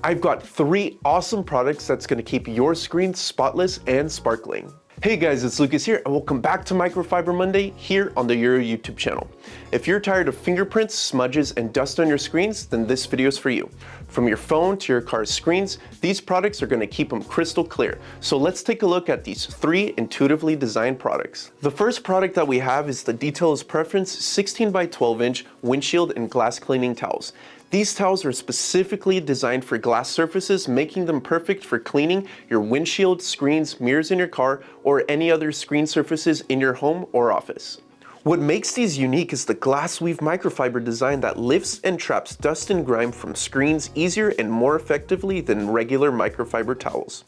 I've got 3 awesome products that's going to keep your screen spotless and sparkling. Hey guys, it's Lucas here, and welcome back to Microfiber Monday here on the Eurow YouTube channel. If you're tired of fingerprints, smudges, and dust on your screens, then this video is for you. From your phone to your car's screens, these products are going to keep them crystal clear. So let's take a look at these 3 intuitively designed products. The first product that we have is the Detailer's Preference 16 by 12 inch windshield and glass cleaning towels. These towels are specifically designed for glass surfaces, making them perfect for cleaning your windshield, screens, mirrors in your car, or any other screen surfaces in your home or office. What makes these unique is the glass weave microfiber design that lifts and traps dust and grime from screens easier and more effectively than regular microfiber towels.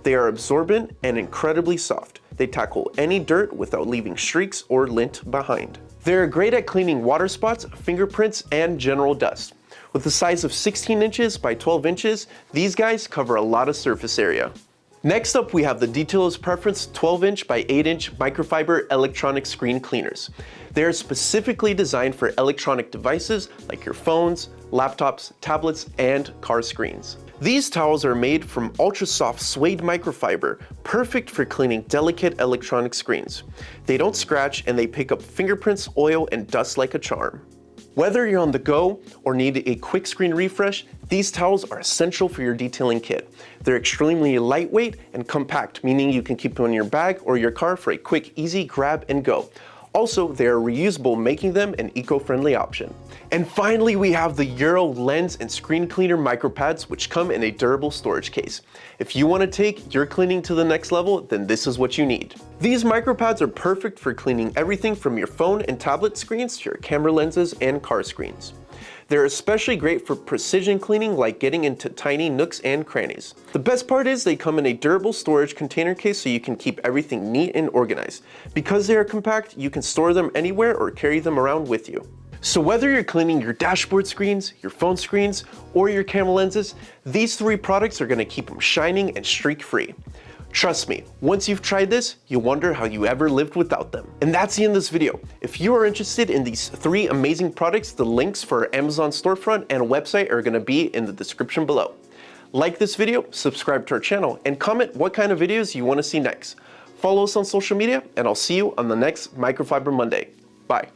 They are absorbent and incredibly soft. They tackle any dirt without leaving streaks or lint behind. They're great at cleaning water spots, fingerprints, and general dust. With a size of 16 inches by 12 inches, these guys cover a lot of surface area. Next up, we have the Detailer's Preference 12 inch by 8 inch microfiber electronic screen cleaners. They are specifically designed for electronic devices like your phones, laptops, tablets, and car screens. These towels are made from ultra-soft suede microfiber, perfect for cleaning delicate electronic screens. They don't scratch and they pick up fingerprints, oil, and dust like a charm. Whether you're on the go or need a quick screen refresh, these towels are essential for your detailing kit. They're extremely lightweight and compact, meaning you can keep them in your bag or your car for a quick, easy grab and go. Also, they are reusable, making them an eco-friendly option. And finally, we have the Eurow lens and screen cleaner micro pads, which come in a durable storage case. If you want to take your cleaning to the next level, then this is what you need. These micro pads are perfect for cleaning everything from your phone and tablet screens to your camera lenses and car screens. They're especially great for precision cleaning, like getting into tiny nooks and crannies. The best part is they come in a durable storage container case so you can keep everything neat and organized. Because they are compact, you can store them anywhere or carry them around with you. So whether you're cleaning your dashboard screens, your phone screens, or your camera lenses, these 3 products are going to keep them shining and streak-free. Trust me, once you've tried this, you'll wonder how you ever lived without them. And that's the end of this video. If you are interested in these 3 amazing products, the links for our Amazon storefront and website are going to be in the description below. Like this video, subscribe to our channel, and comment what kind of videos you want to see next. Follow us on social media, and I'll see you on the next Microfiber Monday. Bye.